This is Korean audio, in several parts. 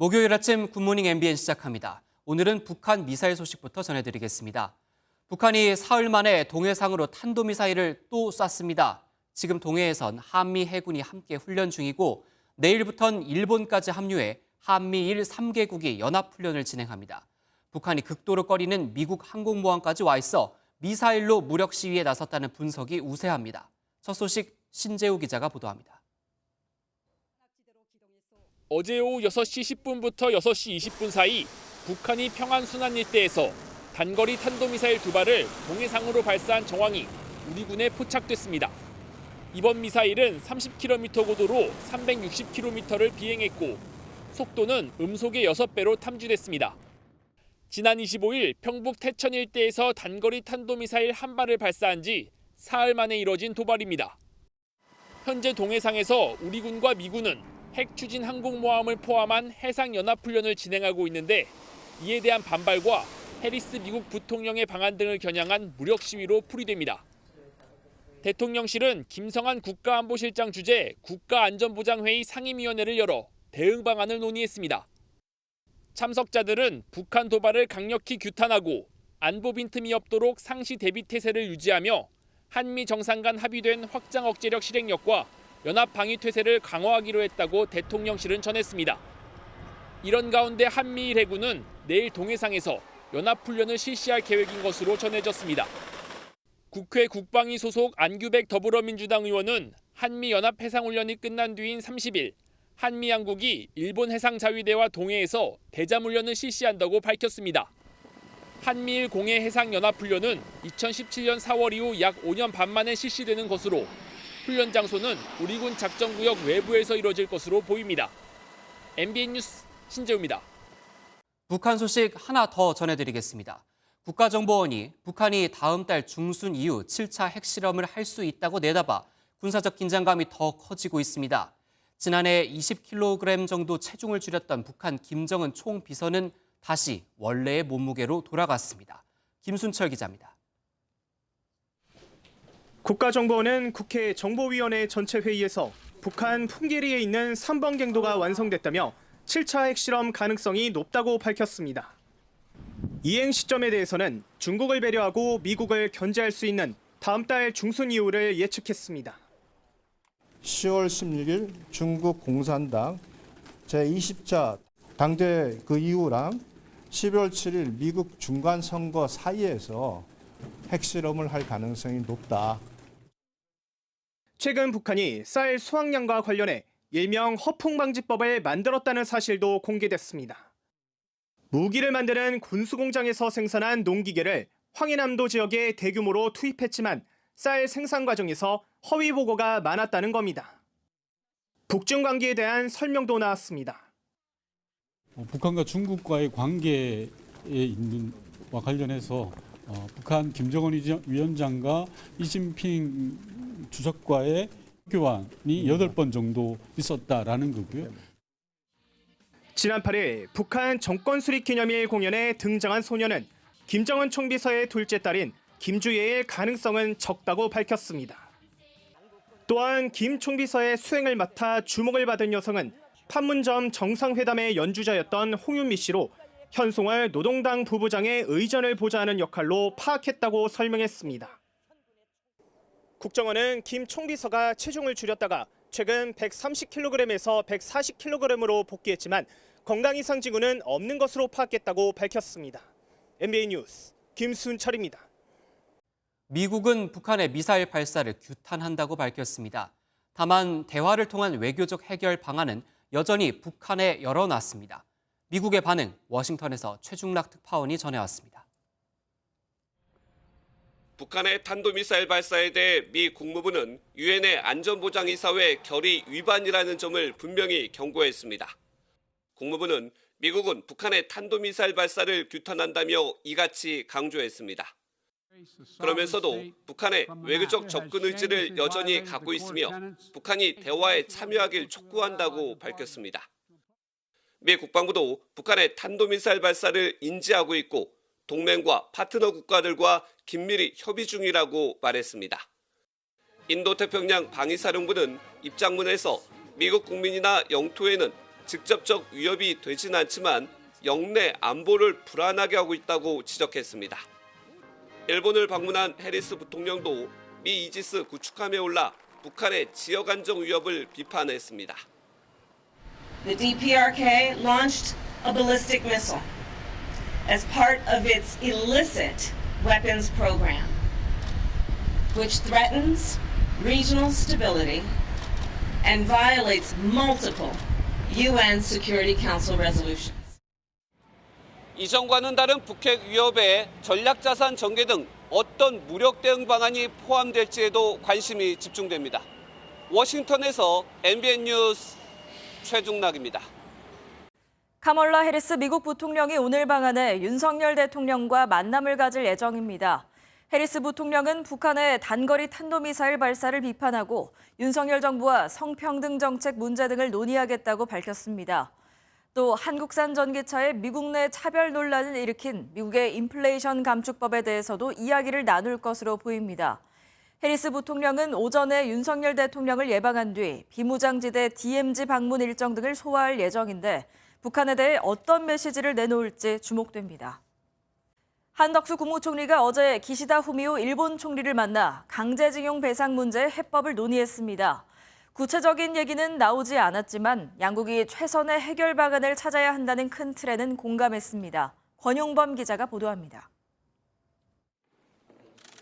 목요일 아침 굿모닝 MBN 시작합니다. 오늘은 북한 미사일 소식부터 전해드리겠습니다. 북한이 사흘 만에 동해상으로 탄도미사일을 또 쐈습니다. 지금 동해에선 한미 해군이 함께 훈련 중이고 내일부터는 일본까지 합류해 한미일 3개국이 연합훈련을 진행합니다. 북한이 극도로 꺼리는 미국 항공모함까지 와 있어 미사일로 무력 시위에 나섰다는 분석이 우세합니다. 첫 소식 신재우 기자가 보도합니다. 어제 오후 6시 10분부터 6시 20분 사이 북한이 평안 순안 일대에서 단거리 탄도미사일 2발을 동해상으로 발사한 정황이 우리 군에 포착됐습니다. 이번 미사일은 30km 고도로 360km를 비행했고 속도는 음속의 6배로 탐지됐습니다. 지난 25일 평북 태천 일대에서 단거리 탄도미사일 1발을 발사한 지 사흘 만에 이뤄진 도발입니다. 현재 동해상에서 우리 군과 미군은 핵 추진 항공모함을 포함한 해상연합훈련을 진행하고 있는데 이에 대한 반발과 해리스 미국 부통령의 방한 등을 겨냥한 무력 시위로 풀이됩니다. 대통령실은 김성한 국가안보실장 주재 국가안전보장회의 상임위원회를 열어 대응 방안을 논의했습니다. 참석자들은 북한 도발을 강력히 규탄하고 안보 빈틈이 없도록 상시 대비 태세를 유지하며 한미 정상 간 합의된 확장 억제력 실행력과 연합 방위 태세를 강화하기로 했다고 대통령실은 전했습니다. 이런 가운데 한미일 해군은 내일 동해상에서 연합훈련을 실시할 계획인 것으로 전해졌습니다. 국회 국방위 소속 안규백 더불어민주당 의원은 한미 연합해상훈련이 끝난 뒤인 30일 한미 양국이 일본 해상자위대와 동해에서 대잠훈련을 실시한다고 밝혔습니다. 한미일 공해 해상연합훈련은 2017년 4월 이후 약 5년 반 만에 실시되는 것으로 훈련 장소는 우리 군 작전구역 외부에서 이뤄질 것으로 보입니다. MBN 뉴스 신재우입니다. 북한 소식 하나 더 전해드리겠습니다. 국가정보원이 북한이 다음 달 중순 이후 7차 핵실험을 할 수 있다고 내다봐 군사적 긴장감이 더 커지고 있습니다. 지난해 20kg 정도 체중을 줄였던 북한 김정은 총비서는 다시 원래의 몸무게로 돌아갔습니다. 김순철 기자입니다. 국가정보원은 국회 정보위원회 전체 회의에서 북한 풍계리에 있는 3번 갱도가 완성됐다며 7차 핵실험 가능성이 높다고 밝혔습니다. 이행 시점에 대해서는 중국을 배려하고 미국을 견제할 수 있는 다음 달 중순 이후를 예측했습니다. 10월 16일 중국 공산당 제20차 당대 그 이후랑 12월 7일 미국 중간선거 사이에서 핵실험을 할 가능성이 높다. 최근 북한이 쌀 수확량과 관련해 일명 허풍방지법을 만들었다는 사실도 공개됐습니다. 무기를 만드는 군수공장에서 생산한 농기계를 황해남도 지역에 대규모로 투입했지만 쌀 생산 과정에서 허위 보고가 많았다는 겁니다. 북중 관계에 대한 설명도 나왔습니다. 북한과 중국과의 관계에 있는 와 관련해서 북한 김정은 위원장과 이진핑 주석과의 교환이 8번 정도 있었다라는 거고요. 지난 8일 북한 정권 수립 기념일 공연에 등장한 소녀는 김정은 총비서의 둘째 딸인 김주예의 가능성은 적다고 밝혔습니다. 또한 김 총비서의 수행을 맡아 주목을 받은 여성은 판문점 정상회담의 연주자였던 홍윤미 씨로 현송월 노동당 부부장의 의전을 보좌하는 역할로 파악했다고 설명했습니다. 국정원은 김 총비서가 체중을 줄였다가 최근 130kg에서 140kg으로 복귀했지만 건강 이상 징후는 없는 것으로 파악했다고 밝혔습니다. MBN 뉴스 김순철입니다. 미국은 북한의 미사일 발사를 규탄한다고 밝혔습니다. 다만 대화를 통한 외교적 해결 방안은 여전히 북한에 열어놨습니다. 미국의 반응, 워싱턴에서 최중락 특파원이 전해왔습니다. 북한의 탄도미사일 발사에 대해 미 국무부는 유엔의 안전보장이사회 결의 위반이라는 점을 분명히 경고했습니다. 국무부는 미국은 북한의 탄도미사일 발사를 규탄한다며 이같이 강조했습니다. 그러면서도 북한의 외교적 접근 의지를 여전히 갖고 있으며 북한이 대화에 참여하길 촉구한다고 밝혔습니다. 미 국방부도 북한의 탄도미사일 발사를 인지하고 있고 동맹과 파트너 국가들과 긴밀히 협의 중이라고 말했습니다. 인도태평양 방위사령부는 입장문에서 미국 국민이나 영토에는 직접적 위협이 되진 않지만 영내 안보를 불안하게 하고 있다고 지적했습니다. 일본을 방문한 해리스 부통령도 미 이지스 구축함에 올라 북한의 지역 안정 위협을 비판했습니다. The DPRK launched a ballistic missile as part of its illicit weapons program, which threatens regional stability and violates multiple UN Security Council resolutions. 이전과는 다른 북핵 위협에 전략자산 전개 등 어떤 무력 대응 방안이 포함될지에도 관심이 집중됩니다. 워싱턴에서 MBN 뉴스 최중락입니다. 카멀라 해리스 미국 부통령이 오늘 방한해 윤석열 대통령과 만남을 가질 예정입니다. 해리스 부통령은 북한의 단거리 탄도미사일 발사를 비판하고 윤석열 정부와 성평등 정책 문제 등을 논의하겠다고 밝혔습니다. 또 한국산 전기차의 미국 내 차별 논란을 일으킨 미국의 인플레이션 감축법에 대해서도 이야기를 나눌 것으로 보입니다. 해리스 부통령은 오전에 윤석열 대통령을 예방한 뒤 비무장지대 DMZ 방문 일정 등을 소화할 예정인데 북한에 대해 어떤 메시지를 내놓을지 주목됩니다. 한덕수 국무총리가 어제 기시다 후미오 일본 총리를 만나 강제징용 배상 문제 해법을 논의했습니다. 구체적인 얘기는 나오지 않았지만 양국이 최선의 해결 방안을 찾아야 한다는 큰 틀에는 공감했습니다. 권용범 기자가 보도합니다.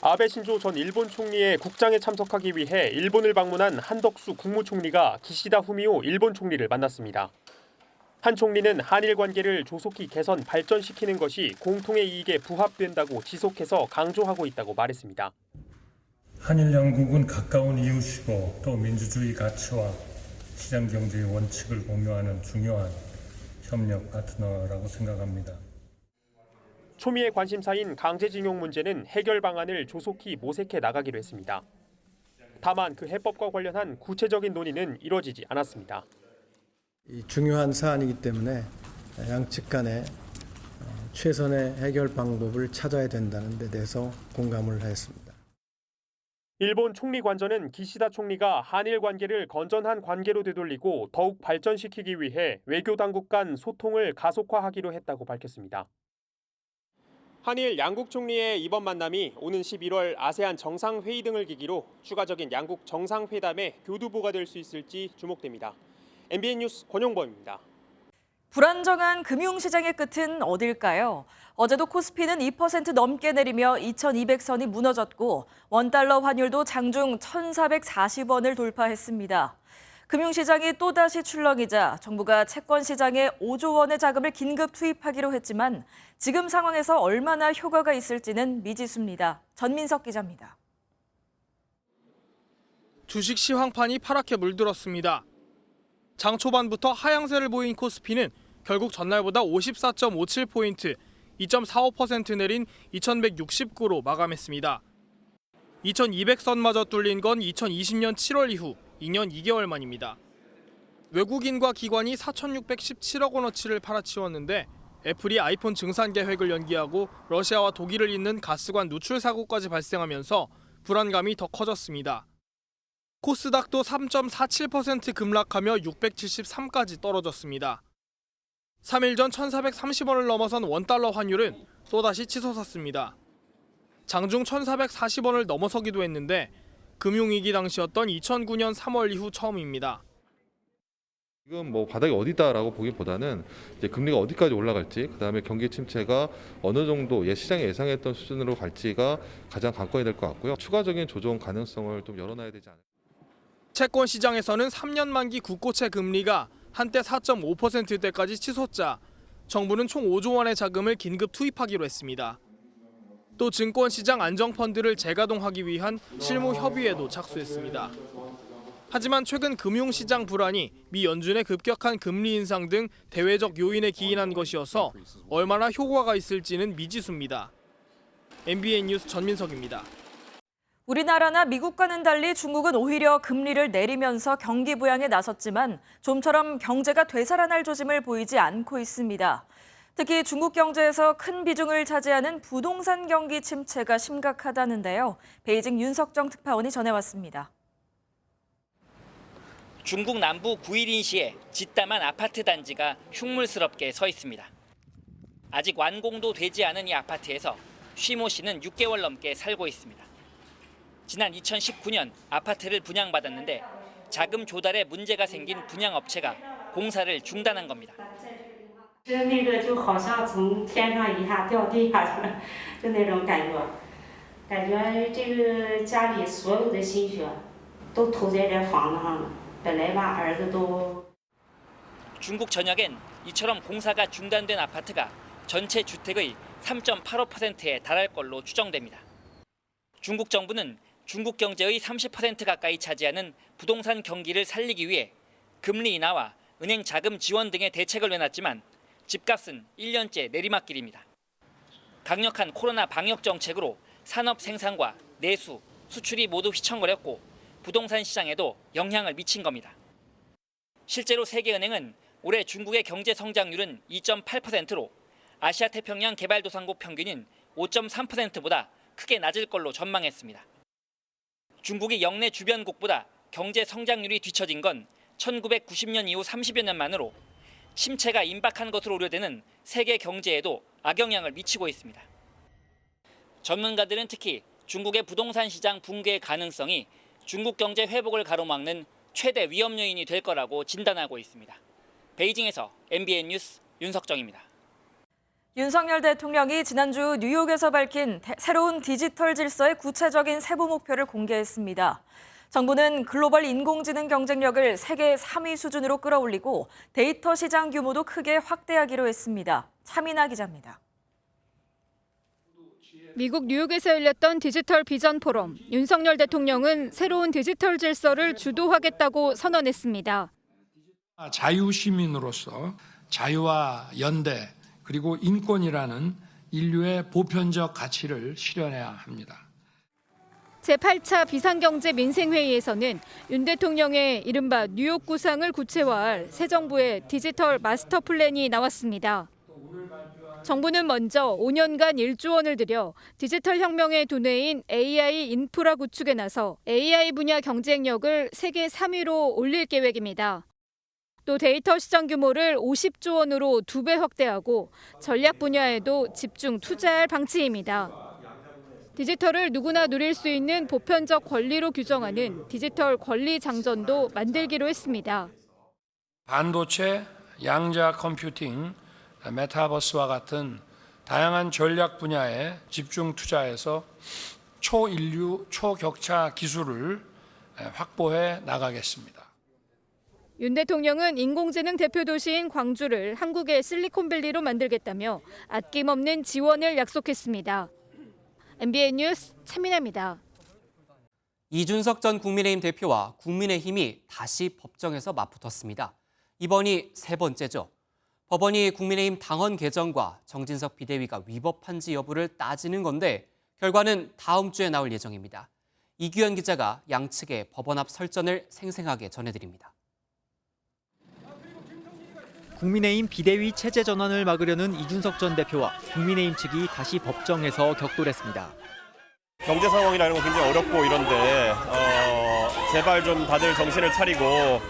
아베 신조 전 일본 총리의 국장에 참석하기 위해 일본을 방문한 한덕수 국무총리가 기시다 후미오 일본 총리를 만났습니다. 한 총리는 한일 관계를 조속히 개선, 발전시키는 것이 공통의 이익에 부합된다고 지속해서 강조하고 있다고 말했습니다. 한일 양국은 가까운 이웃이고 또 민주주의 가치와 시장 경제의 원칙을 공유하는 중요한 협력 파트너라고 생각합니다. 초미의 관심사인 강제징용 문제는 해결 방안을 조속히 모색해 나가기로 했습니다. 다만 그 해법과 관련한 구체적인 논의는 이뤄지지 않았습니다. 이 중요한 사안이기 때문에 양측 간에 최선의 해결 방법을 찾아야 된다는 데 대해서 공감을 하였습니다. 일본 총리 관저는 기시다 총리가 한일 관계를 건전한 관계로 되돌리고 더욱 발전시키기 위해 외교 당국 간 소통을 가속화하기로 했다고 밝혔습니다. 한일 양국 총리의 이번 만남이 오는 11월 아세안 정상회의 등을 계기로 추가적인 양국 정상회담의 교두보가 될 수 있을지 주목됩니다. MBN 뉴스 권용범입니다. 불안정한 금융시장의 끝은 어딜까요? 어제도 코스피는 2% 넘게 내리며 2200선이 무너졌고 원달러 환율도 장중 1440원을 돌파했습니다. 금융시장이 또다시 출렁이자 정부가 채권시장에 5조 원의 자금을 긴급 투입하기로 했지만 지금 상황에서 얼마나 효과가 있을지는 미지수입니다. 전민석 기자입니다. 주식 시황판이 파랗게 물들었습니다. 장 초반부터 하향세를 보인 코스피는 결국 전날보다 54.57포인트, 2.45% 내린 2169로 마감했습니다. 2200선마저 뚫린 건 2020년 7월 이후 2년 2개월 만입니다. 외국인과 기관이 4,617억 원어치를 팔아치웠는데 애플이 아이폰 증산 계획을 연기하고 러시아와 독일을 잇는 가스관 누출 사고까지 발생하면서 불안감이 더 커졌습니다. 코스닥도 3.47% 급락하며 673까지 떨어졌습니다. 3일 전 1,430원을 넘어선 원달러 환율은 또다시 치솟았습니다. 장중 1,440원을 넘어서기도 했는데 금융위기 당시였던 2009년 3월 이후 처음입니다. 지금 바닥이 어디다라고 보기보다는 이제 금리가 어디까지 올라갈지, 그다음에 경기 침체가 어느 정도 시장이 예상했던 수준으로 갈지가 가장 관건이 될 것 같고요. 추가적인 조정 가능성을 좀 열어놔야 되지 않을까. 채권 시장에서는 3년 만기 국고채 금리가 한때 4.5%대까지 치솟자 정부는 총 5조 원의 자금을 긴급 투입하기로 했습니다. 또 증권시장 안정펀드를 재가동하기 위한 실무 협의에도 착수했습니다. 하지만 최근 금융시장 불안이 미 연준의 급격한 금리 인상 등 대외적 요인에 기인한 것이어서 얼마나 효과가 있을지는 미지수입니다. MBN 뉴스 전민석입니다. 우리나라나 미국과는 달리 중국은 오히려 금리를 내리면서 경기 부양에 나섰지만 좀처럼 경제가 되살아날 조짐을 보이지 않고 있습니다. 특히 중국 경제에서 큰 비중을 차지하는 부동산 경기 침체가 심각하다는데요. 베이징 윤석정 특파원이 전해왔습니다. 중국 남부 구일인시의 짓담한 아파트 단지가 흉물스럽게 서 있습니다. 아직 완공도 되지 않은 이 아파트에서 쉬모 씨는 6개월 넘게 살고 있습니다. 지난 2019년 아파트를 분양받았는데 자금 조달에 문제가 생긴 분양업체가 공사를 중단한 겁니다. 是那个就好像从天上一下掉地下去了，就那种感觉，感觉这个家里所有的心血都投在这房子上了。本来吧，儿子都。 중국 전역엔 이처럼 공사가 중단된 아파트가 전체 주택의 3.85%에 달할 걸로 추정됩니다. 중국 정부는 중국 경제의 30% 가까이 차지하는 부동산 경기를 살리기 위해 금리 인하와 은행 자금 지원 등의 대책을 내놨지만 집값은 1년째 내리막길입니다. 강력한 코로나 방역 정책으로 산업 생산과 내수, 수출이 모두 휘청거렸고 부동산 시장에도 영향을 미친 겁니다. 실제로 세계은행은 올해 중국의 경제 성장률은 2.8%로 아시아 태평양 개발도상국 평균인 5.3%보다 크게 낮을 걸로 전망했습니다. 중국이 영내 주변국보다 경제 성장률이 뒤처진 건 1990년 이후 30여 년 만으로 침체가 임박한 것으로 우려되는 세계 경제에도 악영향을 미치고 있습니다. 전문가들은 특히 중국의 부동산 시장 붕괴의 가능성이 중국 경제 회복을 가로막는 최대 위험 요인이 될 거라고 진단하고 있습니다. 베이징에서 MBN 뉴스 윤석정입니다. 윤석열 대통령이 지난주 뉴욕에서 밝힌 새로운 디지털 질서의 구체적인 세부 목표를 공개했습니다. 정부는 글로벌 인공지능 경쟁력을 세계 3위 수준으로 끌어올리고 데이터 시장 규모도 크게 확대하기로 했습니다. 차민아 기자입니다. 미국 뉴욕에서 열렸던 디지털 비전 포럼. 윤석열 대통령은 새로운 디지털 질서를 주도하겠다고 선언했습니다. 자유시민으로서 자유와 연대 그리고 인권이라는 인류의 보편적 가치를 실현해야 합니다. 제8차 비상경제 민생회의에서는 윤 대통령의 이른바 뉴욕 구상을 구체화할 새 정부의 디지털 마스터 플랜이 나왔습니다. 정부는 먼저 5년간 1조 원을 들여 디지털 혁명의 두뇌인 AI 인프라 구축에 나서 AI 분야 경쟁력을 세계 3위로 올릴 계획입니다. 또 데이터 시장 규모를 50조 원으로 2배 확대하고 전략 분야에도 집중 투자할 방침입니다. 디지털을 누구나 누릴 수 있는 보편적 권리로 규정하는 디지털 권리 장전도 만들기로 했습니다. 반도체, 양자 컴퓨팅, 메타버스와 같은 다양한 전략 분야에 집중 투자해서 초인류, 초격차 기술을 확보해 나가겠습니다. 윤 대통령은 인공지능 대표 도시인 광주를 한국의 실리콘밸리로 만들겠다며 아낌없는 지원을 약속했습니다. MBN 뉴스 차민아입니다. 이준석 전 국민의힘 대표와 국민의힘이 다시 법정에서 맞붙었습니다. 이번이 세 번째죠. 법원이 국민의힘 당헌 개정과 정진석 비대위가 위법한지 여부를 따지는 건데 결과는 다음 주에 나올 예정입니다. 이규현 기자가 양측의 법원 앞 설전을 생생하게 전해드립니다. 국민의힘 비대위 체제 전환을 막으려는 이준석 전 대표와 국민의힘 측이 다시 법정에서 격돌했습니다. 경제 상황이라는 건 굉장히 어렵고 이런데 제발 좀 다들 정신을 차리고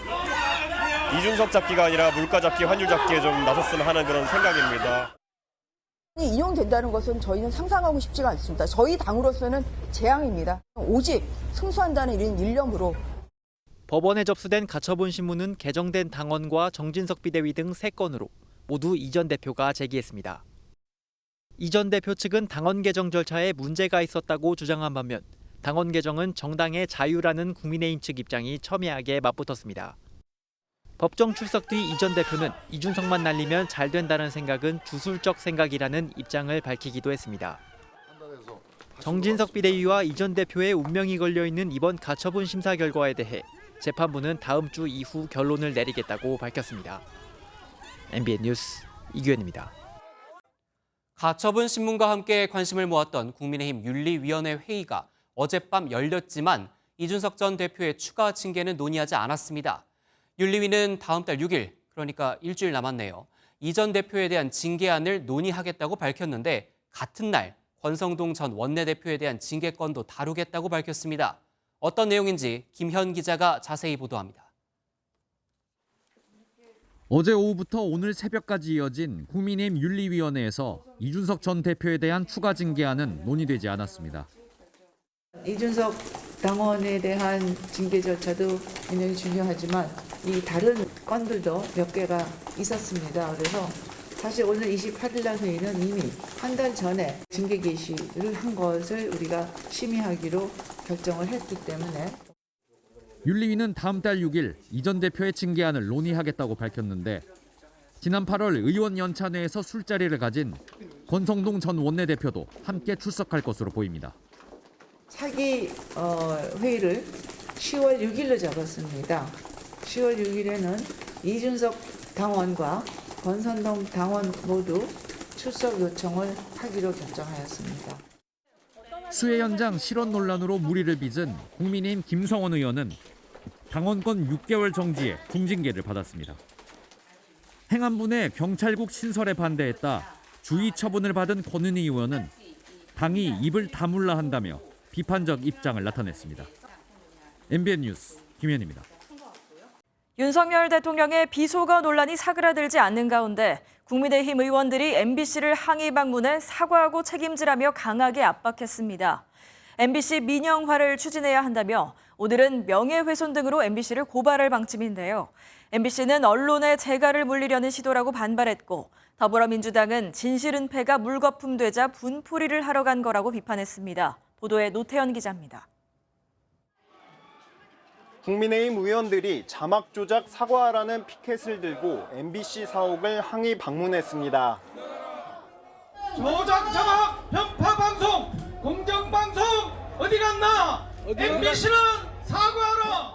이준석 잡기가 아니라 물가 잡기, 환율 잡기에 좀 나섰으면 하는 그런 생각입니다. 인용된다는 것은 저희는 상상하고 싶지가 않습니다. 저희 당으로서는 재앙입니다. 오직 승소한다는 이런 일념으로. 법원에 접수된 가처분 신문은 개정된 당헌과 정진석 비대위 등 3건으로 모두 이 전 대표가 제기했습니다. 이 전 대표 측은 당헌 개정 절차에 문제가 있었다고 주장한 반면 당헌 개정은 정당의 자유라는 국민의힘 측 입장이 첨예하게 맞붙었습니다. 법정 출석 뒤 이 전 대표는 이준석만 날리면 잘 된다는 생각은 주술적 생각이라는 입장을 밝히기도 했습니다. 정진석 비대위와 이 전 대표의 운명이 걸려있는 이번 가처분 심사 결과에 대해 재판부는 다음 주 이후 결론을 내리겠다고 밝혔습니다. MBN 뉴스 이규현입니다. 가처분 신문과 함께 관심을 모았던 국민의힘 윤리위원회 회의가 어젯밤 열렸지만 이준석 전 대표의 추가 징계는 논의하지 않았습니다. 윤리위는 다음 달 6일, 그러니까 일주일 남았네요. 이 전 대표에 대한 징계안을 논의하겠다고 밝혔는데 같은 날 권성동 전 원내대표에 대한 징계건도 다루겠다고 밝혔습니다. 어떤 내용인지 김현 기자가 자세히 보도합니다. 어제 오후부터 오늘 새벽까지 이어진 국민의힘 윤리위원회에서 이준석 전 대표에 대한 추가 징계안은 논의되지 않았습니다. 이준석 당원에 대한 징계 절차도 굉장히 중요하지만 이 다른 건들도 몇 개가 있었습니다. 그래서 사실 오늘 28일 날 회의는 이미 한 달 전에 징계 개시를 한 것을 우리가 심의하기로 결정을 했기 때문에 윤리위는 다음 달 6일 이 전 대표의 징계안을 논의하겠다고 밝혔는데 지난 8월 의원 연찬회에서 술자리를 가진 권성동 전 원내대표도 함께 출석할 것으로 보입니다. 차기 회의를 10월 6일로 잡았습니다. 10월 6일에는 이준석 당원과 권선동 당원 모두 출석 요청을 하기로 결정하였습니다. 수해 현장 실언 논란으로 물의를 빚은 국민의힘 김성원 의원은 당원권 6개월 정지에 중징계를 받았습니다. 행안부내 경찰국 신설에 반대했다 주의 처분을 받은 권은희 의원은 당이 입을 다물라 한다며 비판적 입장을 나타냈습니다. MBN 뉴스 김현입니다. 윤석열 대통령의 비속어 논란이 사그라들지 않는 가운데 국민의힘 의원들이 MBC를 항의 방문해 사과하고 책임지라며 강하게 압박했습니다. MBC 민영화를 추진해야 한다며 오늘은 명예훼손 등으로 MBC를 고발할 방침인데요. MBC는 언론의 재갈을 물리려는 시도라고 반발했고 더불어민주당은 진실은폐가 물거품되자 분풀이를 하러 간 거라고 비판했습니다. 보도에 노태현 기자입니다. 국민의힘 의원들이 자막 조작 사과하라는 피켓을 들고 MBC 사옥을 항의 방문했습니다. 조작 자막 편파 방송 공정 방송 어디 갔나? MBC는 사과하라.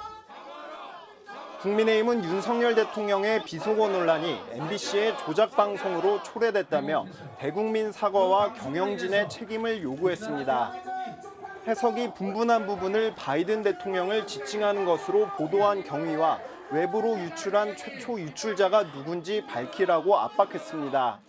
국민의힘은 윤석열 대통령의 비속어 논란이 MBC의 조작 방송으로 초래됐다며 대국민 사과와 경영진의 책임을 요구했습니다. 해석이 분분한 부분을 바이든 대통령을 지칭하는 것으로 보도한 경위와 외부로 유출한 최초 유출자가 누군지 밝히라고 압박했습니다.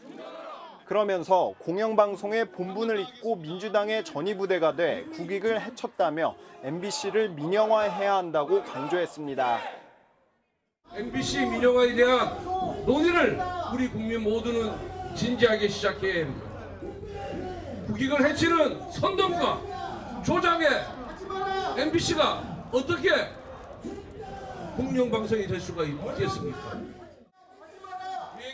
그러면서 공영방송의 본분을 잊고 민주당의 전위부대가 돼 국익을 해쳤다며 MBC를 민영화해야 한다고 강조했습니다. MBC 민영화에 대한 논의를 우리 국민 모두는 진지하게 시작해야 합니다. 국익을 해치는 선동과 조작에 MBC가 어떻게 공영방송이 될 수가 있겠습니까?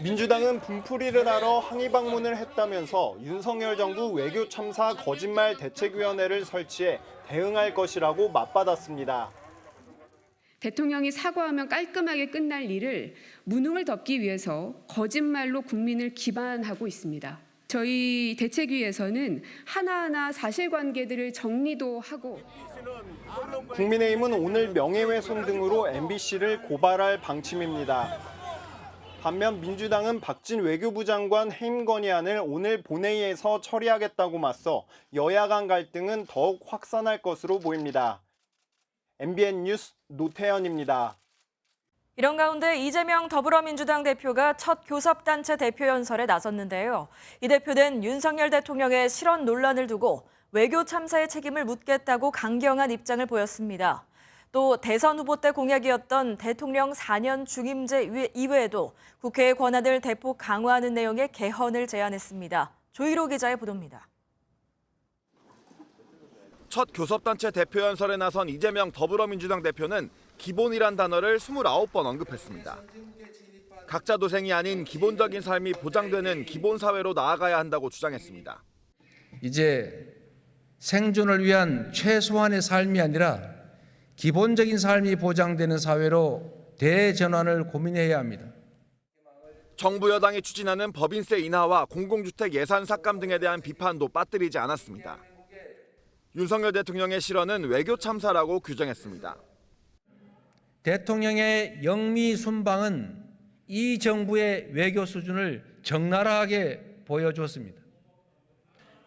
민주당은 분풀이를 하러 항의 방문을 했다면서 윤석열 정부 외교 참사 거짓말 대책위원회를 설치해 대응할 것이라고 맞받았습니다. 대통령이 사과하면 깔끔하게 끝날 일을 무능을 덮기 위해서 거짓말로 국민을 기반하고 있습니다. 저희 대책위에서는 하나하나 사실관계들을 정리도 하고 국민의힘은 오늘 명예훼손 등으로 MBC를 고발할 방침입니다. 반면 민주당은 박진 외교부 장관 해임 건의안을 오늘 본회의에서 처리하겠다고 맞서 여야 간 갈등은 더욱 확산할 것으로 보입니다. MBN 뉴스 노태현입니다. 이런 가운데 이재명 더불어민주당 대표가 첫 교섭단체 대표 연설에 나섰는데요. 이 대표는 윤석열 대통령의 실언 논란을 두고 외교 참사의 책임을 묻겠다고 강경한 입장을 보였습니다. 또 대선 후보 때 공약이었던 대통령 4년 중임제 이외에도 국회의 권한을 대폭 강화하는 내용의 개헌을 제안했습니다. 조희로 기자의 보도입니다. 첫 교섭단체 대표 연설에 나선 이재명 더불어민주당 대표는 기본이란 단어를 29번 언급했습니다. 각자 도생이 아닌 기본적인 삶이 보장되는 기본사회로 나아가야 한다고 주장했습니다. 이제 생존을 위한 최소한의 삶이 아니라 기본적인 삶이 보장되는 사회로 대전환을 고민해야 합니다. 정부 여당이 추진하는 법인세 인하와 공공주택 예산 삭감 등에 대한 비판도 빠뜨리지 않았습니다. 윤석열 대통령의 실언은 외교 참사라고 규정했습니다. 대통령의 영미 순방은 이 정부의 외교 수준을 적나라하게 보여주었습니다.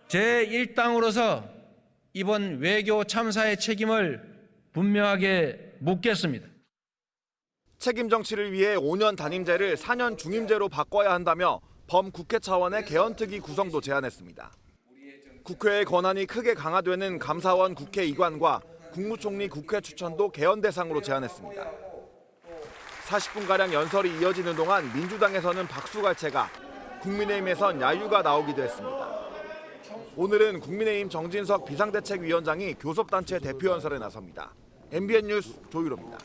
제1당으로서 이번 외교 참사의 책임을 분명하게 묻겠습니다. 책임 정치를 위해 5년 단임제를 4년 중임제로 바꿔야 한다며 범국회 차원의 개헌특위 구성도 제안했습니다. 국회의 권한이 크게 강화되는 감사원 국회 이관과 국무총리 국회 추천도 개헌 대상으로 제안했습니다. 40분가량 연설이 이어지는 동안 민주당에서는 박수갈채가, 국민의힘에선 야유가 나오기도 했습니다. 오늘은 국민의힘 정진석 비상대책위원장이 교섭단체 대표 연설에 나섭니다. MBN 뉴스 조유로입니다.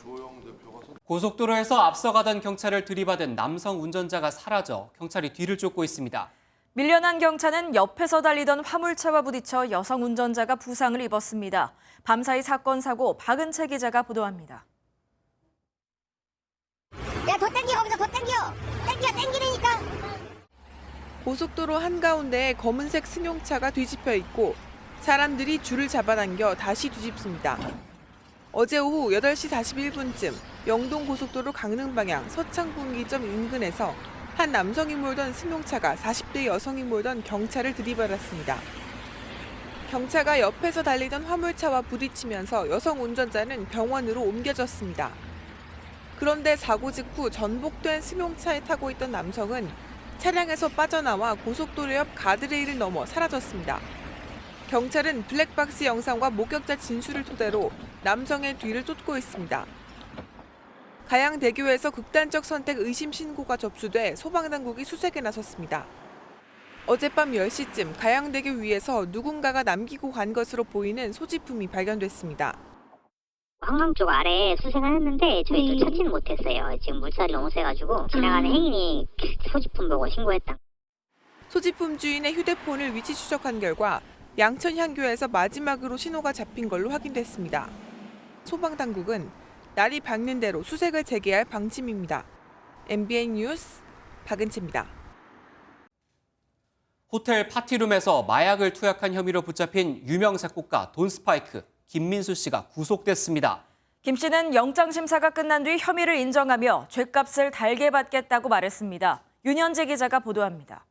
고속도로에서 앞서가던 경찰을 들이받은 남성 운전자가 사라져 경찰이 뒤를 쫓고 있습니다. 밀려난 경차는 옆에서 달리던 화물차와 부딪혀 여성 운전자가 부상을 입었습니다. 밤사이 사건 사고 박은채 기자가 보도합니다. 야, 더 땡겨, 거기서 더 땡겨. 땡기라니까. 고속도로 한가운데에 검은색 승용차가 뒤집혀 있고 사람들이 줄을 잡아당겨 다시 뒤집습니다. 어제 오후 8시 41분쯤 영동고속도로 강릉 방향 서창분기점 인근에서 한 남성이 몰던 승용차가 40대 여성이 몰던 경차를 들이받았습니다. 경차가 옆에서 달리던 화물차와 부딪히면서 여성 운전자는 병원으로 옮겨졌습니다. 그런데 사고 직후 전복된 승용차에 타고 있던 남성은 차량에서 빠져나와 고속도로 옆 가드레일을 넘어 사라졌습니다. 경찰은 블랙박스 영상과 목격자 진술을 토대로 남성의 뒤를 쫓고 있습니다. 가양대교에서 극단적 선택 의심 신고가 접수돼 소방당국이 수색에 나섰습니다. 어젯밤 10시쯤 가양대교 위에서 누군가가 남기고 간 것으로 보이는 소지품이 발견됐습니다. 황망 쪽 아래에 수색을 했는데 저희도 찾지는 못했어요. 지금 물살이 너무 세가지고 지나가는 행인이 소지품 보고 신고했다. 소지품 주인의 휴대폰을 위치 추적한 결과 양천향교에서 마지막으로 신호가 잡힌 걸로 확인됐습니다. 소방당국은 날이 밝는 대로 수색을 재개할 방침입니다. MBN 뉴스 박은채입니다. 호텔 파티룸에서 마약을 투약한 혐의로 붙잡힌 유명 작곡가 돈 스파이크 김민수 씨가 구속됐습니다. 김 씨는 영장심사가 끝난 뒤 혐의를 인정하며 죗값을 달게 받겠다고 말했습니다. 윤현재 기자가 보도합니다.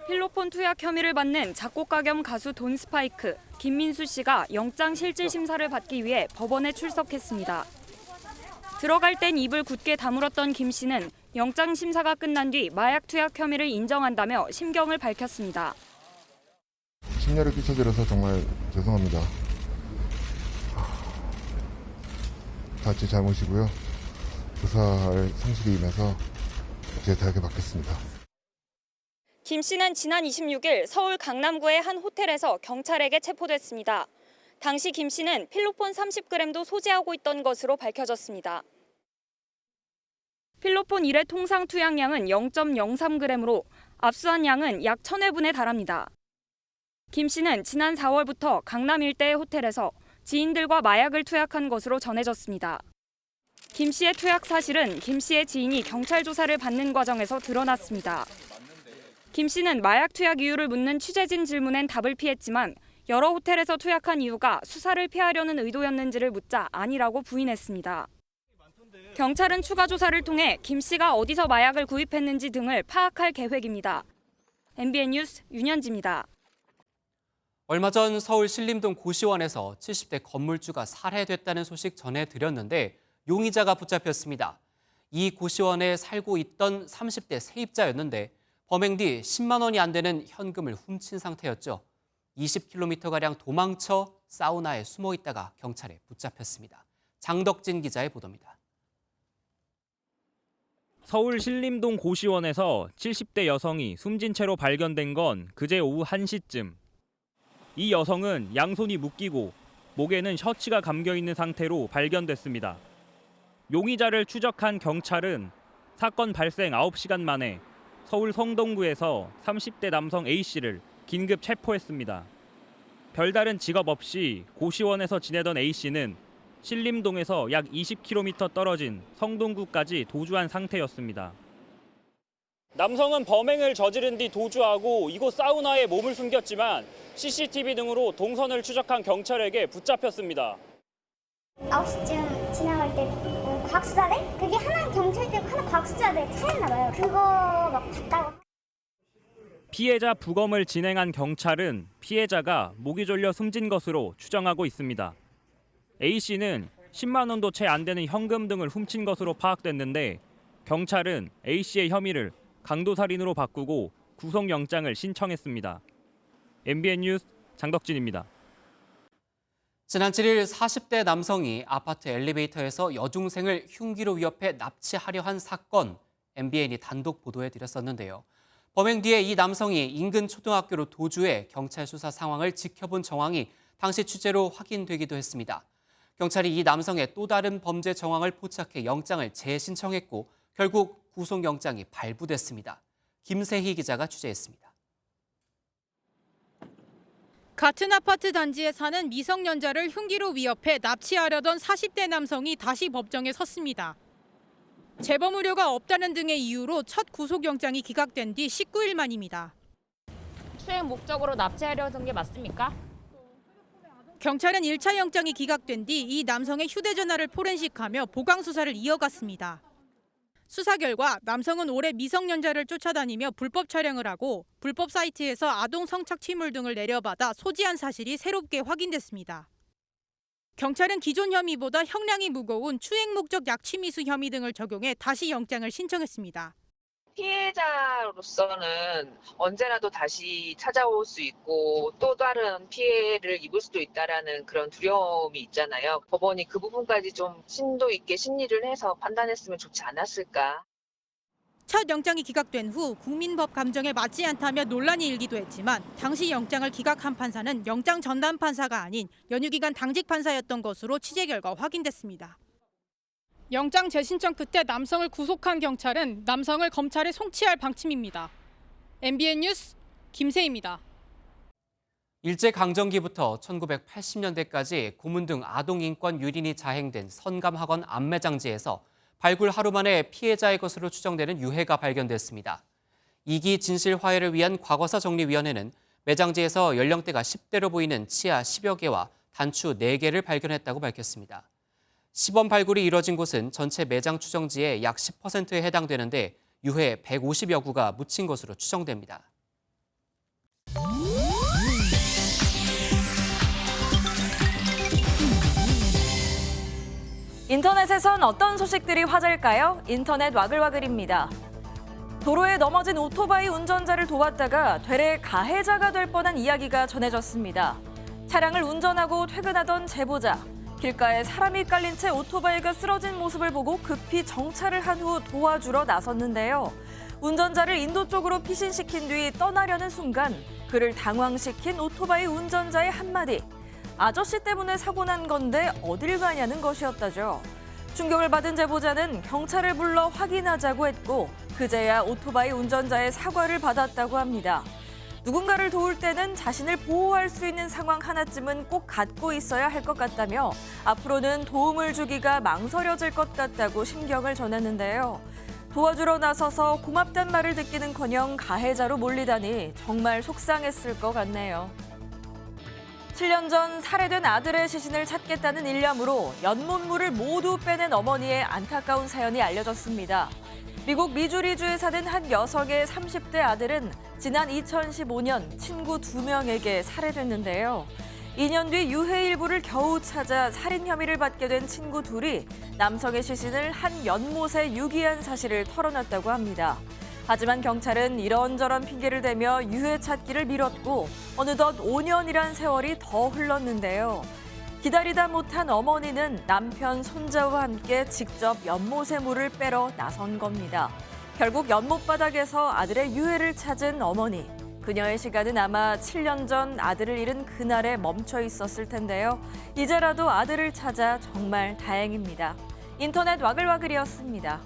필로폰 투약 혐의를 받는 작곡가 겸 가수 돈 스파이크 김민수 씨가 영장실질심사를 받기 위해 법원에 출석했습니다. 들어갈 땐 입을 굳게 다물었던 김 씨는 영장심사가 끝난 뒤 마약 투약 혐의를 인정한다며 심경을 밝혔습니다. 심려를 끼쳐드려서 정말 죄송합니다. 다 제 잘못이고요. 조사할 상식에 임해서 제 대학에 받겠습니다. 김 씨는 지난 26일 서울 강남구의 한 호텔에서 경찰에게 체포됐습니다. 당시 김 씨는 필로폰 30g도 소지하고 있던 것으로 밝혀졌습니다. 필로폰 1회 통상 투약량은 0.03g으로 압수한 양은 약 1000회분에 달합니다. 김 씨는 지난 4월부터 강남 일대의 호텔에서 지인들과 마약을 투약한 것으로 전해졌습니다. 김 씨의 투약 사실은 김 씨의 지인이 경찰 조사를 받는 과정에서 드러났습니다. 김 씨는 마약 투약 이유를 묻는 취재진 질문엔 답을 피했지만 여러 호텔에서 투약한 이유가 수사를 피하려는 의도였는지를 묻자 아니라고 부인했습니다. 경찰은 추가 조사를 통해 김 씨가 어디서 마약을 구입했는지 등을 파악할 계획입니다. MBN 뉴스 윤현지입니다. 얼마 전 서울 신림동 고시원에서 70대 건물주가 살해됐다는 소식 전해드렸는데 용의자가 붙잡혔습니다. 이 고시원에 살고 있던 30대 세입자였는데 범행 뒤 10만 원이 안 되는 현금을 훔친 상태였죠. 20km가량 도망쳐 사우나에 숨어 있다가 경찰에 붙잡혔습니다. 장덕진 기자의 보도입니다. 서울 신림동 고시원에서 70대 여성이 숨진 채로 발견된 건 그제 오후 1시쯤. 이 여성은 양손이 묶이고 목에는 셔츠가 감겨 있는 상태로 발견됐습니다. 용의자를 추적한 경찰은 사건 발생 9시간 만에 서울 성동구에서 30대 남성 A씨를 긴급 체포했습니다. 별다른 직업 없이 고시원에서 지내던 A씨는 신림동에서 약 20km 떨어진 성동구까지 도주한 상태였습니다. 남성은 범행을 저지른 뒤 도주하고 이곳 사우나에 몸을 숨겼지만 CCTV 등으로 동선을 추적한 경찰에게 붙잡혔습니다. 9시쯤 지나갈 때 과학수사대? 그게 하나 경찰대 하나 과학수사대 차였나 봐요. 그거 막 봤다고. 피해자 부검을 진행한 경찰은 피해자가 목이 졸려 숨진 것으로 추정하고 있습니다. A씨는 10만 원도 채 안 되는 현금 등을 훔친 것으로 파악됐는데 경찰은 A씨의 혐의를 강도살인으로 바꾸고 구속영장을 신청했습니다. MBN 뉴스 장덕진입니다. 지난 7일 40대 남성이 아파트 엘리베이터에서 여중생을 흉기로 위협해 납치하려 한 사건, MBN이 단독 보도해드렸었는데요. 범행 뒤에 이 남성이 인근 초등학교로 도주해 경찰 수사 상황을 지켜본 정황이 당시 취재로 확인되기도 했습니다. 경찰이 이 남성의 또 다른 범죄 정황을 포착해 영장을 재신청했고 결국 구속영장이 발부됐습니다. 김세희 기자가 취재했습니다. 같은 아파트 단지에 사는 미성년자를 흉기로 위협해 납치하려던 40대 남성이 다시 법정에 섰습니다. 재범 우려가 없다는 등의 이유로 첫 구속영장이 기각된 뒤 19일 만입니다. 추행 목적으로 납치하려던 게 맞습니까? 경찰은 1차 영장이 기각된 뒤 이 남성의 휴대전화를 포렌식하며 보강 수사를 이어갔습니다. 수사 결과 남성은 올해 미성년자를 쫓아다니며 불법 촬영을 하고 불법 사이트에서 아동 성착취물 등을 내려받아 소지한 사실이 새롭게 확인됐습니다. 경찰은 기존 혐의보다 형량이 무거운 추행 목적 약취미수 혐의 등을 적용해 다시 영장을 신청했습니다. 피해자로서는 언제라도 다시 찾아올 수 있고 또 다른 피해를 입을 수도 있다라는 그런 두려움이 있잖아요. 법원이 그 부분까지 좀 심도 있게 심리를 해서 판단했으면 좋지 않았을까. 첫 영장이 기각된 후 국민법 감정에 맞지 않다며 논란이 일기도 했지만 당시 영장을 기각한 판사는 영장 전담 판사가 아닌 연휴기간 당직 판사였던 것으로 취재 결과 확인됐습니다. 영장 재신청 끝에 남성을 구속한 경찰은 남성을 검찰에 송치할 방침입니다. MBN 뉴스 김세희입니다. 일제강점기부터 1980년대까지 고문등 아동인권 유린이 자행된 선감학원 안매장지에서 발굴 하루 만에 피해자의 것으로 추정되는 유해가 발견됐습니다. 2기 진실화해를 위한 과거사 정리위원회는 매장지에서 연령대가 10대로 보이는 치아 10여 개와 단추 4개를 발견했다고 밝혔습니다. 시범 발굴이 이뤄진 곳은 전체 매장 추정지의 약 10%에 해당되는데 유해 150여 구가 묻힌 것으로 추정됩니다. 인터넷에선 어떤 소식들이 화제일까요? 인터넷 와글와글입니다. 도로에 넘어진 오토바이 운전자를 도왔다가 되레 가해자가 될 뻔한 이야기가 전해졌습니다. 차량을 운전하고 퇴근하던 제보자. 길가에 사람이 깔린 채 오토바이가 쓰러진 모습을 보고 급히 정차를 한 후 도와주러 나섰는데요. 운전자를 인도 쪽으로 피신시킨 뒤 떠나려는 순간 그를 당황시킨 오토바이 운전자의 한마디. 아저씨 때문에 사고 난 건데 어딜 가냐는 것이었다죠. 충격을 받은 제보자는 경찰을 불러 확인하자고 했고 그제야 오토바이 운전자의 사과를 받았다고 합니다. 누군가를 도울 때는 자신을 보호할 수 있는 상황 하나쯤은 꼭 갖고 있어야 할 것 같다며 앞으로는 도움을 주기가 망설여질 것 같다고 심경을 전했는데요. 도와주러 나서서 고맙단 말을 듣기는커녕 가해자로 몰리다니 정말 속상했을 것 같네요. 7년 전 살해된 아들의 시신을 찾겠다는 일념으로 연못물을 모두 빼낸 어머니의 안타까운 사연이 알려졌습니다. 미국 미주리주에 사는 한 여성의 30대 아들은 지난 2015년 친구 2명에게 살해됐는데요. 2년 뒤 유해 일부를 겨우 찾아 살인 혐의를 받게 된 친구 둘이 남성의 시신을 한 연못에 유기한 사실을 털어놨다고 합니다. 하지만 경찰은 이런저런 핑계를 대며 유해 찾기를 미뤘고 어느덧 5년이란 세월이 더 흘렀는데요. 기다리다 못한 어머니는 남편, 손자와 함께 직접 연못의 물을 빼러 나선 겁니다. 결국 연못 바닥에서 아들의 유해를 찾은 어머니. 그녀의 시간은 아마 7년 전 아들을 잃은 그날에 멈춰 있었을 텐데요. 이제라도 아들을 찾아 정말 다행입니다. 인터넷 와글와글이었습니다.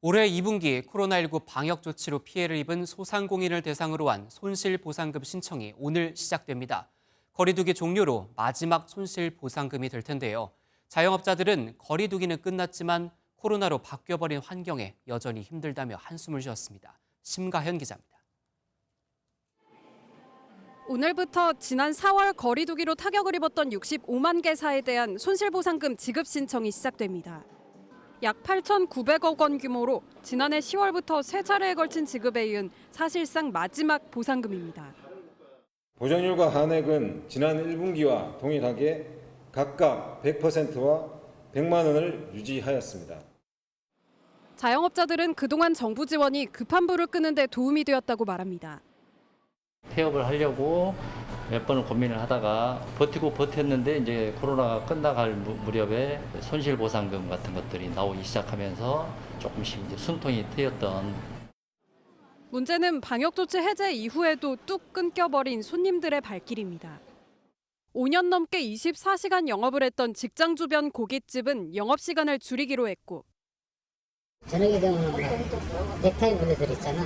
올해 2분기 코로나19 방역 조치로 피해를 입은 소상공인을 대상으로 한 손실보상금 신청이 오늘 시작됩니다. 거리두기 종료로 마지막 손실보상금이 될 텐데요. 자영업자들은 거리두기는 끝났지만 코로나로 바뀌어버린 환경에 여전히 힘들다며 한숨을 쉬었습니다. 심가현 기자입니다. 오늘부터 지난 4월 거리두기로 타격을 입었던 65만 개사에 대한 손실보상금 지급 신청이 시작됩니다. 약 8,900억 원 규모로 지난해 10월부터 3차례에 걸친 지급에 이은 사실상 마지막 보상금입니다. 보정률과 한액은 지난 1분기와 동일하게 각각 100%와 100만 원을 유지하였습니다. 자영업자들은 그동안 정부 지원이 급한 불을 끄는 데 도움이 되었다고 말합니다. 폐업을 하려고 몇 번을 고민을 하다가 버텼는데 이제 코로나가 끝나갈 무렵에 손실보상금 같은 것들이 나오기 시작하면서 조금씩 이제 숨통이 트였던. 문제는 방역조치 해제 이후에도 뚝 끊겨버린 손님들의 발길입니다. 5년 넘게 24시간 영업을 했던 직장 주변 고깃집은 영업시간을 줄이기로 했고, 저녁에 되면 넥타이 부대들 있잖아.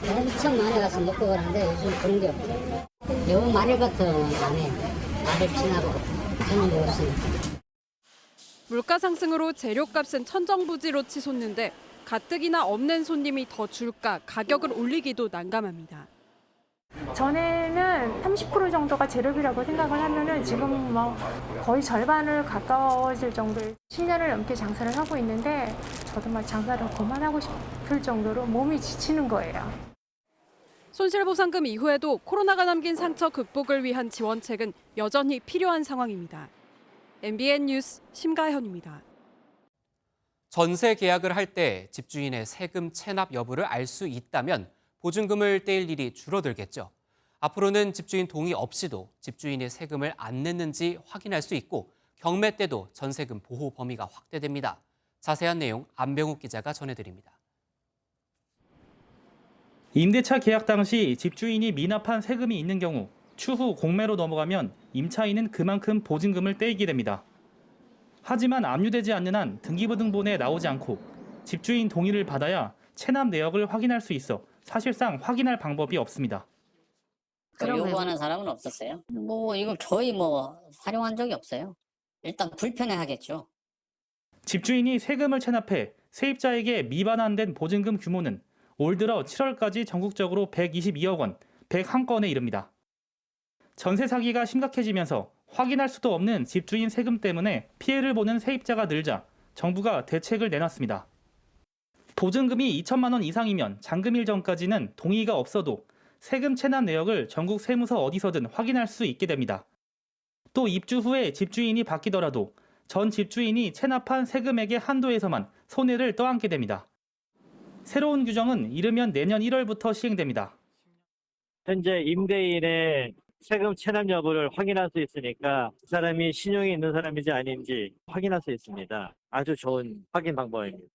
엄청 많이 가서 먹고 가는데 요즘 그런 게 없대. 요 마늘밭은 안 해. 마늘 지나고 저는 먹었으니까. 물가 상승으로 재료값은 천정부지로 치솟는데 가뜩이나 없는 손님이 더 줄까 가격을 올리기도 난감합니다. 전에는 30% 정도가 재료비라고 생각을 하면은 지금 뭐 거의 절반을 가까워질 정도의 10년을 넘게 장사를 하고 있는데 저도 막 장사를 그만하고 싶을 정도로 몸이 지치는 거예요. 손실보상금 이후에도 코로나가 남긴 상처 극복을 위한 지원책은 여전히 필요한 상황입니다. MBN 뉴스 심가현입니다. 전세 계약을 할 때 집주인의 세금 체납 여부를 알 수 있다면 보증금을 떼일 일이 줄어들겠죠. 앞으로는 집주인 동의 없이도 집주인이 세금을 안 냈는지 확인할 수 있고 경매 때도 전세금 보호 범위가 확대됩니다. 자세한 내용 안병욱 기자가 전해드립니다. 임대차 계약 당시 집주인이 미납한 세금이 있는 경우 추후 공매로 넘어가면 임차인은 그만큼 보증금을 떼이게 됩니다. 하지만 압류되지 않는 한 등기부등본에 나오지 않고 집주인 동의를 받아야 체납 내역을 확인할 수 있어 사실상 확인할 방법이 없습니다. 요구하는 사람은 없었어요. 이걸 거의 활용한 적이 없어요. 일단 불편해하겠죠. 집주인이 세금을 체납해 세입자에게 미반환된 보증금 규모는 올 들어 7월까지 전국적으로 122억 원, 101건에 이릅니다. 전세 사기가 심각해지면서 확인할 수도 없는 집주인 세금 때문에 피해를 보는 세입자가 늘자 정부가 대책을 내놨습니다. 보증금이 2천만 원 이상이면 잔금일 전까지는 동의가 없어도 세금 체납 내역을 전국 세무서 어디서든 확인할 수 있게 됩니다. 또 입주 후에 집주인이 바뀌더라도 전 집주인이 체납한 세금액의 한도에서만 손해를 떠안게 됩니다. 새로운 규정은 이르면 내년 1월부터 시행됩니다. 현재 임대인의 세금 체납 여부를 확인할 수 있으니까 그 사람이 신용이 있는 사람인지 아닌지 확인할 수 있습니다. 아주 좋은 확인 방법입니다.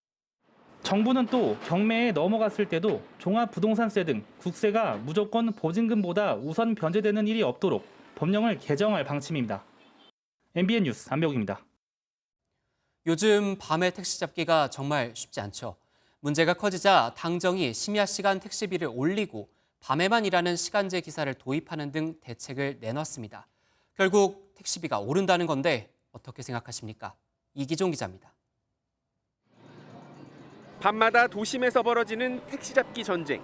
정부는 또 경매에 넘어갔을 때도 종합부동산세 등 국세가 무조건 보증금보다 우선 변제되는 일이 없도록 법령을 개정할 방침입니다. MBN 뉴스 안병욱입니다. 요즘 밤에 택시 잡기가 정말 쉽지 않죠. 문제가 커지자 당정이 심야 시간 택시비를 올리고 밤에만 일하는 시간제 기사를 도입하는 등 대책을 내놨습니다. 결국 택시비가 오른다는 건데 어떻게 생각하십니까? 이기종 기자입니다. 밤마다 도심에서 벌어지는 택시 잡기 전쟁.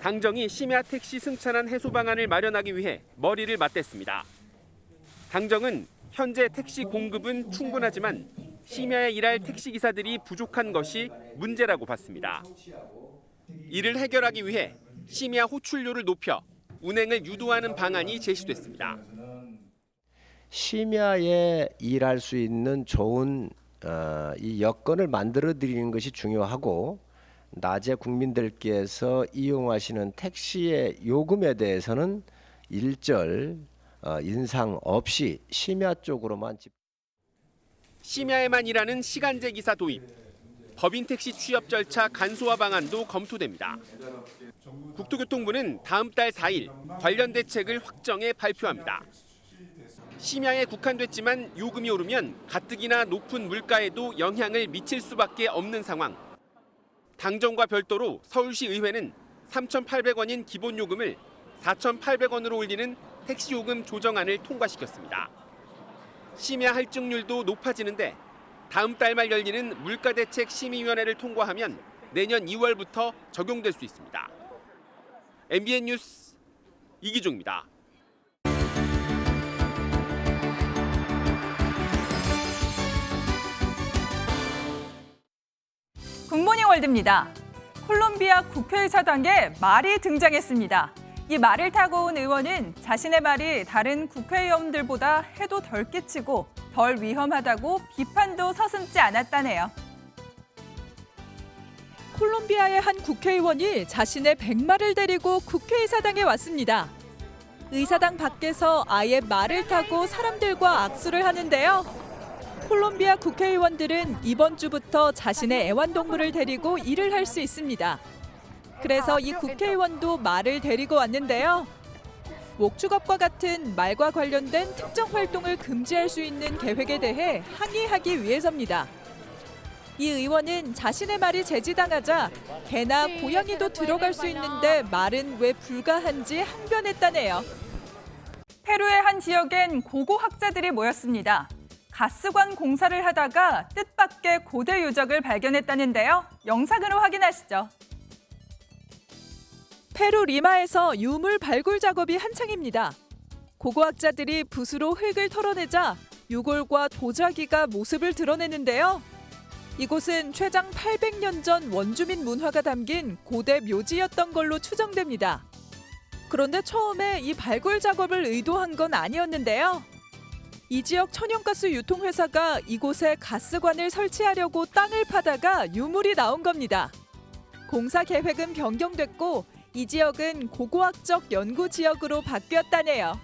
당정이 심야 택시 승차난 해소 방안을 마련하기 위해 머리를 맞댔습니다. 당정은 현재 택시 공급은 충분하지만 심야에 일할 택시 기사들이 부족한 것이 문제라고 봤습니다. 이를 해결하기 위해 심야 호출료를 높여 운행을 유도하는 방안이 제시됐습니다. 심야에 일할 수 있는 좋은 이 여건을 만들어 드리는 것이 중요하고 낮에 국민들께서 이용하시는 택시의 요금에 대해서는 일절 인상 없이 심야 쪽으로만 심야에만 일하는 시간제 기사 도입, 법인 택시 취업 절차 간소화 방안도 검토됩니다. 국토교통부는 다음 달 4일 관련 대책을 확정해 발표합니다. 심야에 국한됐지만 요금이 오르면 가뜩이나 높은 물가에도 영향을 미칠 수밖에 없는 상황. 당정과 별도로 서울시 의회는 3,800원인 기본 요금을 4,800원으로 올리는 택시 요금 조정안을 통과시켰습니다. 심야 할증률도 높아지는데 다음 달 말 열리는 물가대책 심의위원회를 통과하면 내년 2월부터 적용될 수 있습니다. MBN 뉴스 이기종입니다. 굿모닝 월드입니다. 콜롬비아 국회의사당에 말이 등장했습니다. 이 말을 타고 온 의원은 자신의 말이 다른 국회의원들보다 해도 덜 끼치고 덜 위험하다고 비판도 서슴지 않았다네요. 콜롬비아의 한 국회의원이 자신의 백마를 데리고 국회의사당에 왔습니다. 의사당 밖에서 아예 말을 타고 사람들과 악수를 하는데요. 콜롬비아 국회의원들은 이번 주부터 자신의 애완동물을 데리고 일을 할 수 있습니다. 그래서 이 국회의원도 말을 데리고 왔는데요. 목축업과 같은 말과 관련된 특정 활동을 금지할 수 있는 계획에 대해 항의하기 위해서입니다. 이 의원은 자신의 말이 제지당하자 개나 고양이도 들어갈 수 있는데 말은 왜 불가한지 항변했다네요. 페루의 한 지역엔 고고학자들이 모였습니다. 가스관 공사를 하다가 뜻밖의 고대 유적을 발견했다는데요. 영상으로 확인하시죠. 페루 리마에서 유물 발굴 작업이 한창입니다. 고고학자들이 붓으로 흙을 털어내자 유골과 도자기가 모습을 드러내는데요. 이곳은 최장 800년 전 원주민 문화가 담긴 고대 묘지였던 걸로 추정됩니다. 그런데 처음에 이 발굴 작업을 의도한 건 아니었는데요. 이 지역 천연가스 유통회사가 이곳에 가스관을 설치하려고 땅을 파다가 유물이 나온 겁니다. 공사 계획은 변경됐고 이 지역은 고고학적 연구 지역으로 바뀌었다네요.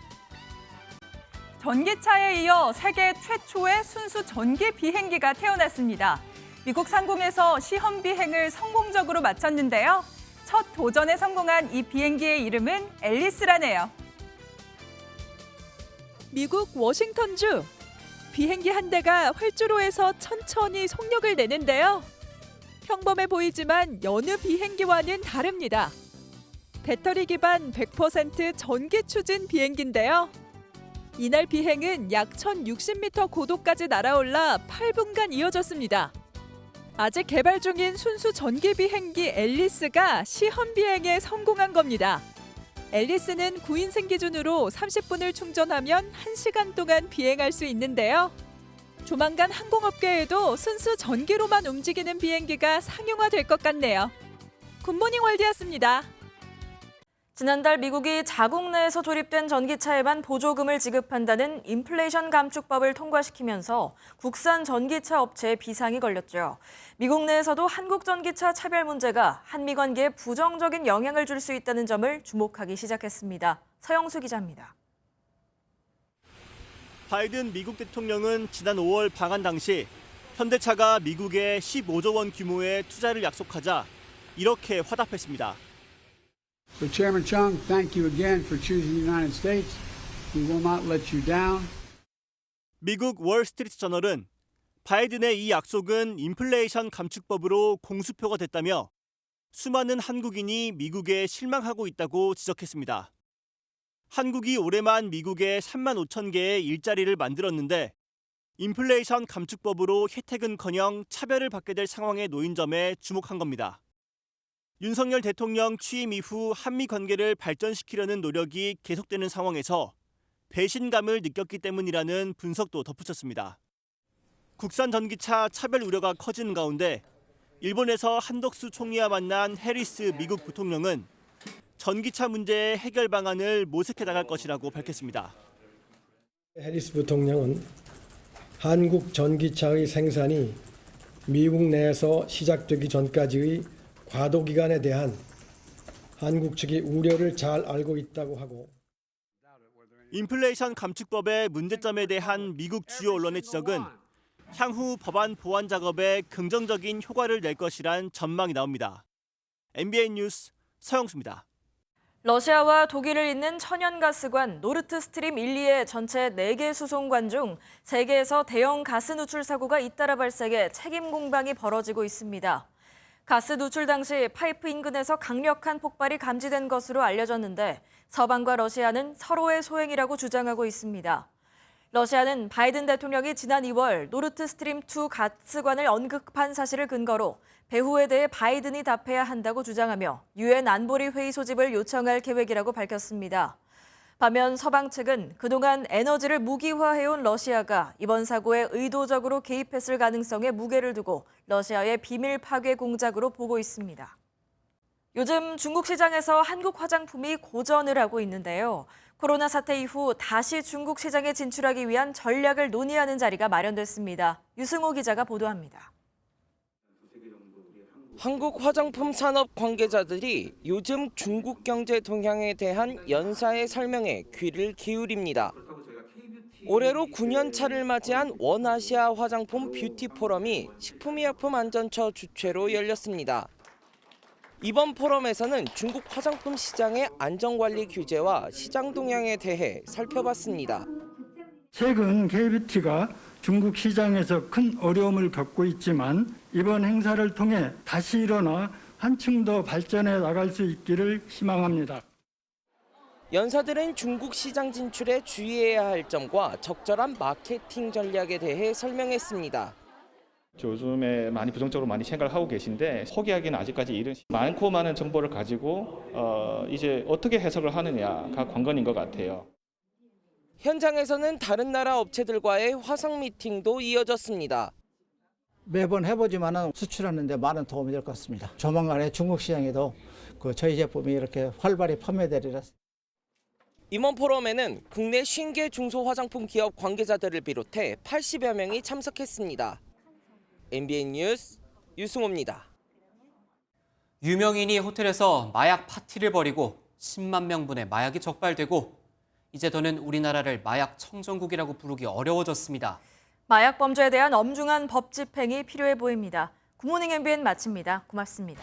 전기차에 이어 세계 최초의 순수 전기 비행기가 태어났습니다. 미국 상공에서 시험 비행을 성공적으로 마쳤는데요. 첫 도전에 성공한 이 비행기의 이름은 앨리스라네요. 미국 워싱턴주. 비행기 한 대가 활주로에서 천천히 속력을 내는데요. 평범해 보이지만 여느 비행기와는 다릅니다. 배터리 기반 100% 전기 추진 비행기인데요. 이날 비행은 약 1060m 고도까지 날아올라 8분간 이어졌습니다. 아직 개발 중인 순수 전기 비행기 앨리스가 시험 비행에 성공한 겁니다. 앨리스는 9인승 기준으로 30분을 충전하면 1시간 동안 비행할 수 있는데요. 조만간 항공업계에도 순수 전기로만 움직이는 비행기가 상용화될 것 같네요. 굿모닝 월드였습니다. 지난달 미국이 자국 내에서 조립된 전기차에만 보조금을 지급한다는 인플레이션 감축법을 통과시키면서 국산 전기차 업체에 비상이 걸렸죠. 미국 내에서도 한국 전기차 차별 문제가 한미 관계에 부정적인 영향을 줄 수 있다는 점을 주목하기 시작했습니다. 서영수 기자입니다. 바이든 미국 대통령은 지난 5월 방한 당시 현대차가 미국에 15조 원 규모의 투자를 약속하자 이렇게 화답했습니다. So Chairman Chung, thank you again for choosing the United States. We will not let you down. 미국 월스트리트 저널은 바이든의 이 약속은 인플레이션 감축법으로 공수표가 됐다며 수많은 한국인이 미국에 실망하고 있다고 지적했습니다. 한국이 올해만 미국에 3만 5천 개의 일자리를 만들었는데 인플레이션 감축법으로 혜택은커녕 차별을 받게 될 상황에 놓인 점에 주목한 겁니다. 윤석열 대통령 취임 이후 한미 관계를 발전시키려는 노력이 계속되는 상황에서 배신감을 느꼈기 때문이라는 분석도 덧붙였습니다. 국산 전기차 차별 우려가 커지는 가운데 일본에서 한덕수 총리와 만난 해리스 미국 부통령은 전기차 문제의 해결 방안을 모색해 나갈 것이라고 밝혔습니다. 해리스 부통령은 한국 전기차의 생산이 미국 내에서 시작되기 전까지의 과도 기간에 대한 한국 측의 우려를 잘 알고 있다고 하고 인플레이션 감축법의 문제점에 대한 미국 주요 언론의 지적은 향후 법안 보완 작업에 긍정적인 효과를 낼 것이란 전망이 나옵니다. MBN 뉴스 서영수입니다. 러시아와 독일을 잇는 천연가스관 노르트 스트림 1, 2의 전체 4개 수송관 중 3개에서 대형 가스 누출 사고가 잇따라 발생해 책임 공방이 벌어지고 있습니다. 가스 누출 당시 파이프 인근에서 강력한 폭발이 감지된 것으로 알려졌는데 서방과 러시아는 서로의 소행이라고 주장하고 있습니다. 러시아는 바이든 대통령이 지난 2월 노르트 스트림 2 가스관을 언급한 사실을 근거로 배후에 대해 바이든이 답해야 한다고 주장하며 유엔 안보리 회의 소집을 요청할 계획이라고 밝혔습니다. 반면 서방 측은 그동안 에너지를 무기화해온 러시아가 이번 사고에 의도적으로 개입했을 가능성에 무게를 두고 러시아의 비밀 파괴 공작으로 보고 있습니다. 요즘 중국 시장에서 한국 화장품이 고전을 하고 있는데요. 코로나 사태 이후 다시 중국 시장에 진출하기 위한 전략을 논의하는 자리가 마련됐습니다. 유승호 기자가 보도합니다. 한국 화장품 산업 관계자들이 요즘 중국 경제 동향에 대한 연사의 설명에 귀를 기울입니다. 올해로 9년 차를 맞이한 원아시아 화장품 뷰티 포럼이 식품의약품안전처 주최로 열렸습니다. 이번 포럼에서는 중국 화장품 시장의 안전관리 규제와 시장 동향에 대해 살펴봤습니다. 최근 K뷰티가 중국 시장에서 큰 어려움을 겪고 있지만 이번 행사를 통해 다시 일어나 한층 더 발전해 나갈 수 있기를 희망합니다. 연사들은 중국 시장 진출에 주의해야 할 점과 적절한 마케팅 전략에 대해 설명했습니다. 요즘에 많이 부정적으로 많이 생각을 하고 계신데 포기하기는 아직까지 이른 많고 많은 정보를 가지고 이제 어떻게 해석을 하느냐가 관건인 것 같아요. 현장에서는 다른 나라 업체들과의 화상 미팅도 이어졌습니다. 매번 해보지만 수출하는 데 많은 도움이 될 것 같습니다. 조만간에 중국 시장에도 저희 제품이 이렇게 활발히 판매되리라. 이번 포럼에는 국내 50개 중소화장품 기업 관계자들을 비롯해 80여 명이 참석했습니다. MBN 뉴스 유승호입니다. 유명인이 호텔에서 마약 파티를 벌이고 10만 명분의 마약이 적발되고 이제 더는 우리나라를 마약 청정국이라고 부르기 어려워졌습니다. 마약 범죄에 대한 엄중한 법 집행이 필요해 보입니다. 굿모닝 MBN 마칩니다. 고맙습니다.